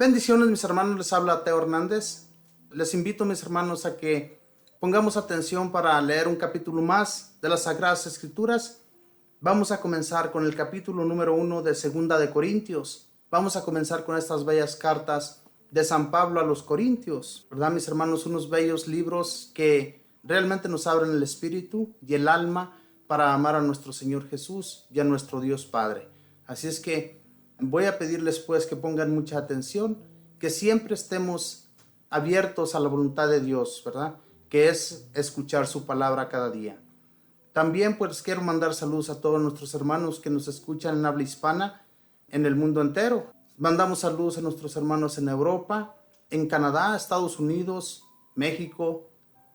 Bendiciones, mis hermanos, les habla Teo Hernández. Les invito, mis hermanos, a que pongamos atención para leer un capítulo más de las Sagradas Escrituras. Vamos a comenzar con el capítulo número 1 de Segunda de Corintios. Vamos a comenzar con estas bellas cartas de San Pablo a los Corintios, ¿verdad, mis hermanos? Unos bellos libros que realmente nos abren el espíritu y el alma para amar a nuestro Señor Jesús y a nuestro Dios Padre. Así es que voy a pedirles pues que pongan mucha atención, que siempre estemos abiertos a la voluntad de Dios, ¿verdad? Que es escuchar su palabra cada día. También pues quiero mandar saludos a todos nuestros hermanos que nos escuchan en habla hispana en el mundo entero. Mandamos saludos a nuestros hermanos en Europa, en Canadá, Estados Unidos, México,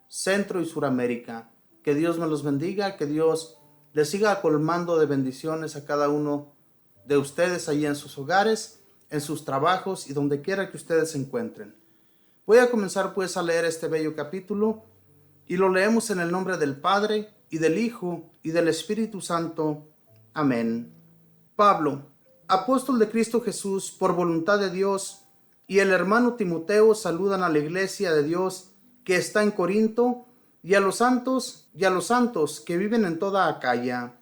Centro y Suramérica. Que Dios me los bendiga, que Dios les siga colmando de bendiciones a cada uno de ustedes allí en sus hogares, en sus trabajos y donde quiera que ustedes se encuentren. Voy a comenzar pues a leer este bello capítulo y lo leemos en el nombre del Padre y del Hijo y del Espíritu Santo. Amén. Pablo, apóstol de Cristo Jesús por voluntad de Dios, y el hermano Timoteo saludan a la iglesia de Dios que está en Corinto y a los santos que viven en toda Acaya.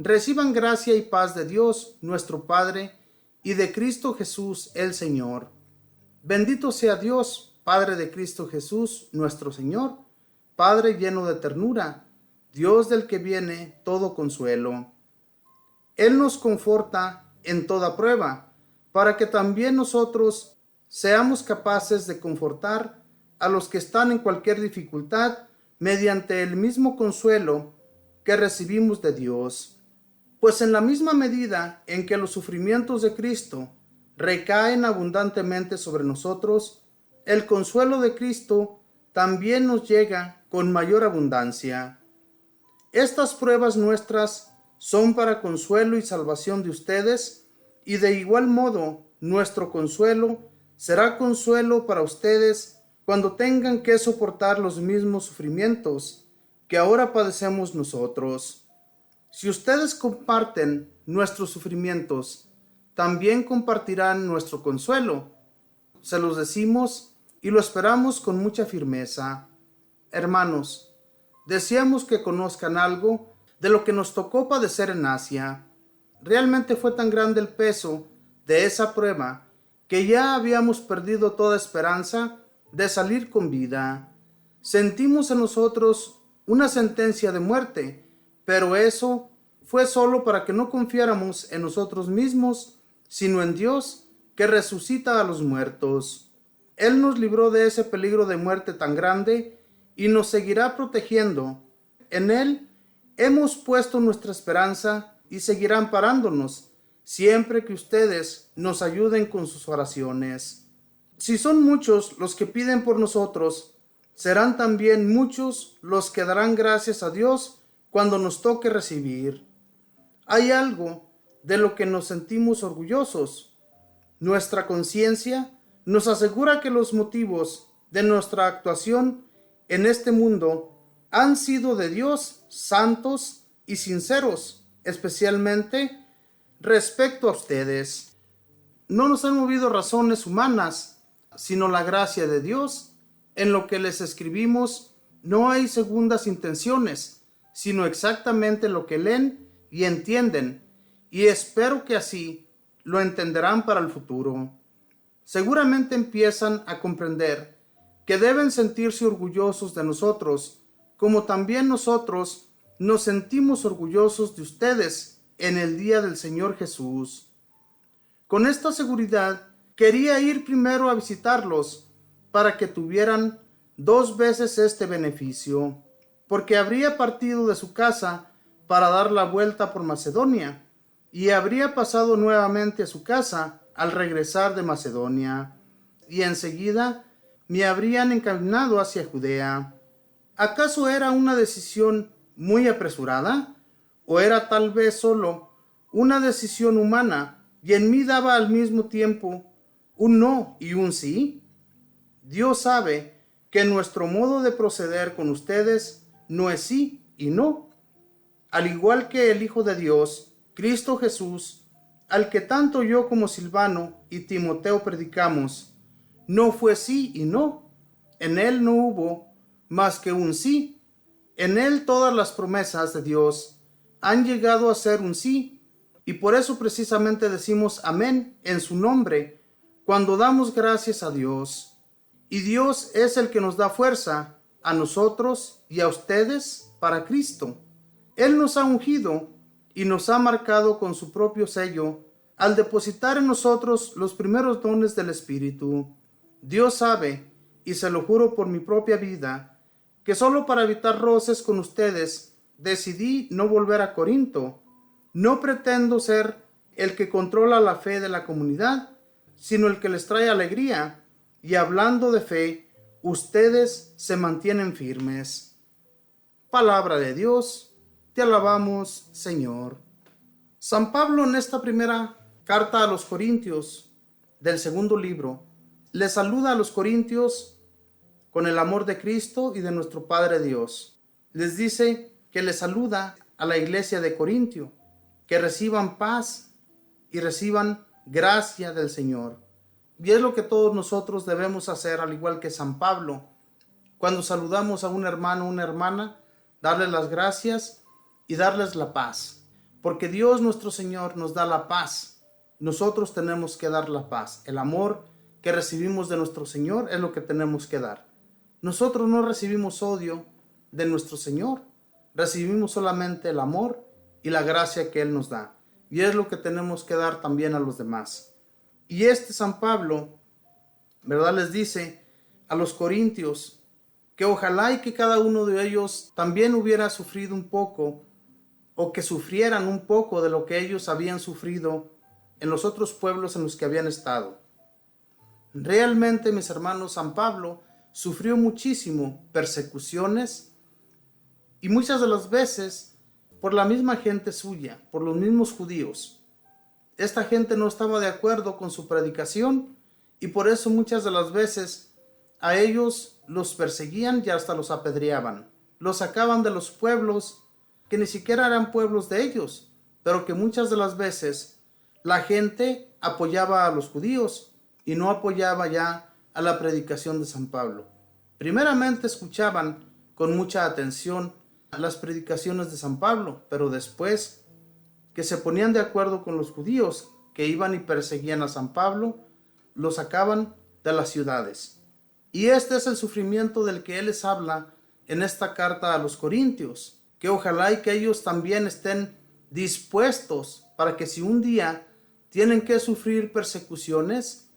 Reciban gracia y paz de Dios, nuestro Padre, y de Cristo Jesús, el Señor. Bendito sea Dios, Padre de Cristo Jesús, nuestro Señor, Padre lleno de ternura, Dios del que viene todo consuelo. Él nos conforta en toda prueba, para que también nosotros seamos capaces de confortar a los que están en cualquier dificultad mediante el mismo consuelo que recibimos de Dios. Pues en la misma medida en que los sufrimientos de Cristo recaen abundantemente sobre nosotros, el consuelo de Cristo también nos llega con mayor abundancia. Estas pruebas nuestras son para consuelo y salvación de ustedes, y de igual modo nuestro consuelo será consuelo para ustedes cuando tengan que soportar los mismos sufrimientos que ahora padecemos nosotros. Si ustedes comparten nuestros sufrimientos, también compartirán nuestro consuelo. Se los decimos y lo esperamos con mucha firmeza. Hermanos, deseamos que conozcan algo de lo que nos tocó padecer en Asia. Realmente fue tan grande el peso de esa prueba que ya habíamos perdido toda esperanza de salir con vida. Sentimos en nosotros una sentencia de muerte, pero eso fue solo para que no confiáramos en nosotros mismos, sino en Dios, que resucita a los muertos. Él nos libró de ese peligro de muerte tan grande y nos seguirá protegiendo. En Él hemos puesto nuestra esperanza y seguirá amparándonos, siempre que ustedes nos ayuden con sus oraciones. Si son muchos los que piden por nosotros, serán también muchos los que darán gracias a Dios cuando nos toque recibir. Hay algo de lo que nos sentimos orgullosos. Nuestra conciencia nos asegura que los motivos de nuestra actuación en este mundo han sido de Dios, santos y sinceros, especialmente respecto a ustedes. No nos han movido razones humanas, sino la gracia de Dios. En lo que les escribimos no hay segundas intenciones, sino exactamente lo que leen y entienden, y espero que así lo entenderán para el futuro. Seguramente empiezan a comprender que deben sentirse orgullosos de nosotros, como también nosotros nos sentimos orgullosos de ustedes en el día del Señor Jesús. Con esta seguridad, quería ir primero a visitarlos para que tuvieran 2 veces este beneficio, porque habría partido de su casa para dar la vuelta por Macedonia, y habría pasado nuevamente a su casa al regresar de Macedonia, y enseguida me habrían encaminado hacia Judea. ¿Acaso era una decisión muy apresurada? ¿O era tal vez solo una decisión humana, y en mí daba al mismo tiempo un no y un sí? Dios sabe que nuestro modo de proceder con ustedes no es sí y no. Al igual que el Hijo de Dios, Cristo Jesús, al que tanto yo como Silvano y Timoteo predicamos, no fue sí y no. En él no hubo más que un sí. En él todas las promesas de Dios han llegado a ser un sí, y por eso precisamente decimos amén en su nombre cuando damos gracias a Dios. Y Dios es el que nos da fuerza a nosotros y a ustedes para Cristo. Él nos ha ungido y nos ha marcado con su propio sello al depositar en nosotros los primeros dones del Espíritu. Dios sabe, y se lo juro por mi propia vida, que solo para evitar roces con ustedes decidí no volver a Corinto. No pretendo ser el que controla la fe de la comunidad, sino el que les trae alegría, y hablando de fe, ustedes se mantienen firmes. Palabra de Dios, te alabamos, Señor. San Pablo, en esta primera carta a los Corintios del segundo libro, le saluda a los corintios con el amor de Cristo y de nuestro Padre Dios. Les dice que le saluda a la iglesia de Corintio, que reciban paz y reciban gracia del Señor. Y es lo que todos nosotros debemos hacer, al igual que San Pablo. Cuando saludamos a un hermano o una hermana, darles las gracias y darles la paz. Porque Dios nuestro Señor nos da la paz. Nosotros tenemos que dar la paz. El amor que recibimos de nuestro Señor es lo que tenemos que dar. Nosotros no recibimos odio de nuestro Señor. Recibimos solamente el amor y la gracia que Él nos da. Y es lo que tenemos que dar también a los demás. Y San Pablo, ¿verdad?, les dice a los corintios que ojalá y que cada uno de ellos también hubiera sufrido un poco, o que sufrieran un poco de lo que ellos habían sufrido en los otros pueblos en los que habían estado. Realmente, mis hermanos, San Pablo sufrió muchísimo persecuciones, y muchas de las veces por la misma gente suya, por los mismos judíos. Esta gente no estaba de acuerdo con su predicación, y por eso muchas de las veces a ellos los perseguían y hasta los apedreaban. Los sacaban de los pueblos que ni siquiera eran pueblos de ellos, pero que muchas de las veces la gente apoyaba a los judíos y no apoyaba ya a la predicación de San Pablo. Primeramente escuchaban con mucha atención las predicaciones de San Pablo, pero después que se ponían de acuerdo con los judíos que iban y perseguían a San Pablo, lo sacaban de las ciudades. Y este es el sufrimiento del que él les habla en esta carta a los corintios, que ojalá y que ellos también estén dispuestos para que si un día tienen que sufrir persecuciones,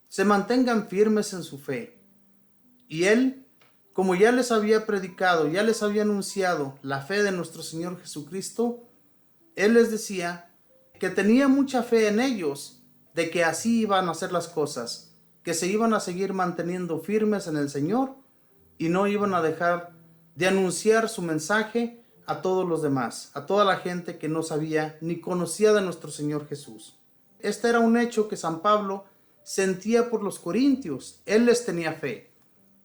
se mantengan firmes en su fe. Y él, como ya les había predicado, ya les había anunciado la fe de nuestro Señor Jesucristo, él les decía que tenía mucha fe en ellos, de que así iban a hacer las cosas, que se iban a seguir manteniendo firmes en el Señor y no iban a dejar de anunciar su mensaje a todos los demás, a toda la gente que no sabía ni conocía de nuestro Señor Jesús. Este era un hecho que San Pablo sentía por los corintios. Él les tenía fe.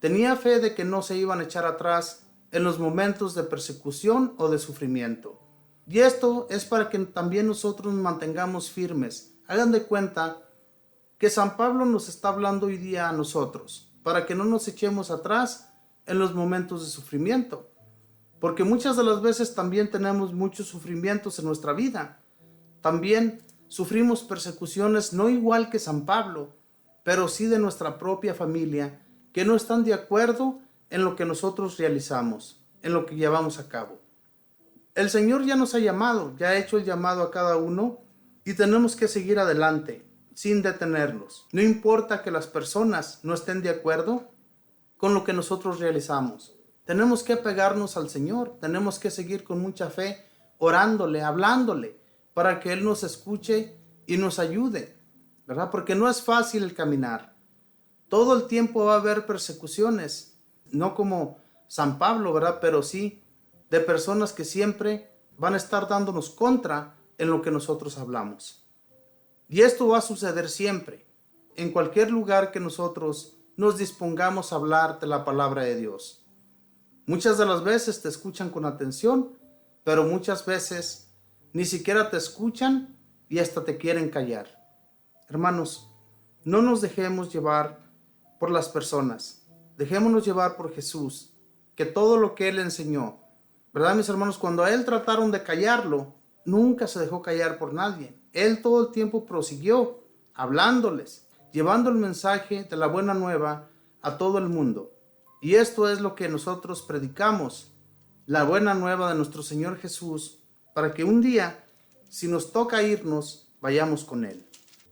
Tenía fe de que no se iban a echar atrás en los momentos de persecución o de sufrimiento. Y esto es para que también nosotros nos mantengamos firmes. Hagan de cuenta que San Pablo nos está hablando hoy día a nosotros, para que no nos echemos atrás en los momentos de sufrimiento. Porque muchas de las veces también tenemos muchos sufrimientos en nuestra vida. También sufrimos persecuciones no igual que San Pablo, pero sí de nuestra propia familia, que no están de acuerdo en lo que nosotros realizamos, en lo que llevamos a cabo. El Señor ya nos ha llamado, ya ha hecho el llamado a cada uno, y tenemos que seguir adelante, sin detenernos. No importa que las personas no estén de acuerdo con lo que nosotros realizamos. Tenemos que apegarnos al Señor, tenemos que seguir con mucha fe, orándole, hablándole, para que Él nos escuche y nos ayude, ¿verdad? Porque no es fácil el caminar. Todo el tiempo va a haber persecuciones, no como San Pablo, ¿verdad? Pero sí de personas que siempre van a estar dándonos contra en lo que nosotros hablamos. Y esto va a suceder siempre, en cualquier lugar que nosotros nos dispongamos a hablar de la palabra de Dios. Muchas de las veces te escuchan con atención, pero muchas veces ni siquiera te escuchan y hasta te quieren callar. Hermanos, no nos dejemos llevar por las personas. Dejémonos llevar por Jesús, que todo lo que Él enseñó, ¿verdad, mis hermanos? Cuando a Él trataron de callarlo, nunca se dejó callar por nadie. Él todo el tiempo prosiguió hablándoles, llevando el mensaje de la buena nueva a todo el mundo. Y esto es lo que nosotros predicamos, la buena nueva de nuestro Señor Jesús, para que un día, si nos toca irnos, vayamos con Él.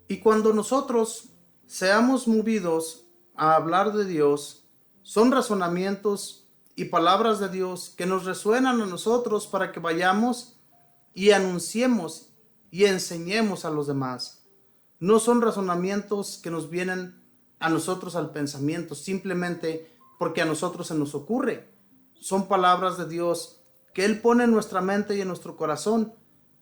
Y cuando nosotros seamos movidos a hablar de Dios, son razonamientos y palabras de Dios que nos resuenan a nosotros para que vayamos y anunciemos y enseñemos a los demás. No son razonamientos que nos vienen a nosotros al pensamiento simplemente porque a nosotros se nos ocurre. Son palabras de Dios que Él pone en nuestra mente y en nuestro corazón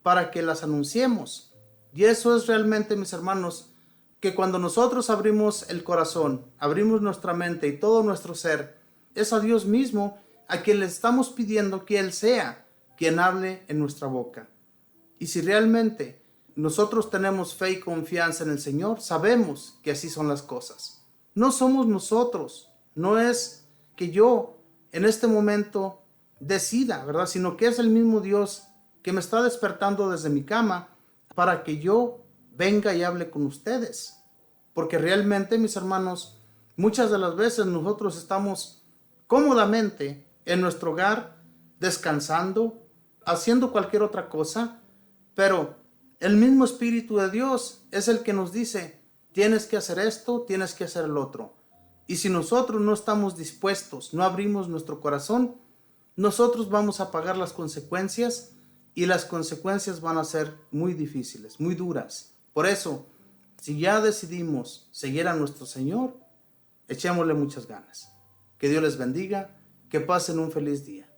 para que las anunciemos. Y eso es realmente, mis hermanos, que cuando nosotros abrimos el corazón, abrimos nuestra mente y todo nuestro ser, es a Dios mismo a quien le estamos pidiendo que Él sea quien hable en nuestra boca. Y si realmente nosotros tenemos fe y confianza en el Señor, sabemos que así son las cosas. No somos nosotros, no es que yo en este momento decida, ¿verdad? Sino que es el mismo Dios que me está despertando desde mi cama para que yo venga y hable con ustedes. Porque realmente, mis hermanos, muchas de las veces nosotros estamos cómodamente en nuestro hogar, descansando, haciendo cualquier otra cosa, pero el mismo Espíritu de Dios es el que nos dice, tienes que hacer esto, tienes que hacer el otro. Y si nosotros no estamos dispuestos, no abrimos nuestro corazón, nosotros vamos a pagar las consecuencias y las consecuencias van a ser muy difíciles, muy duras. Por eso, si ya decidimos seguir a nuestro Señor, echémosle muchas ganas. Que Dios les bendiga, que pasen un feliz día.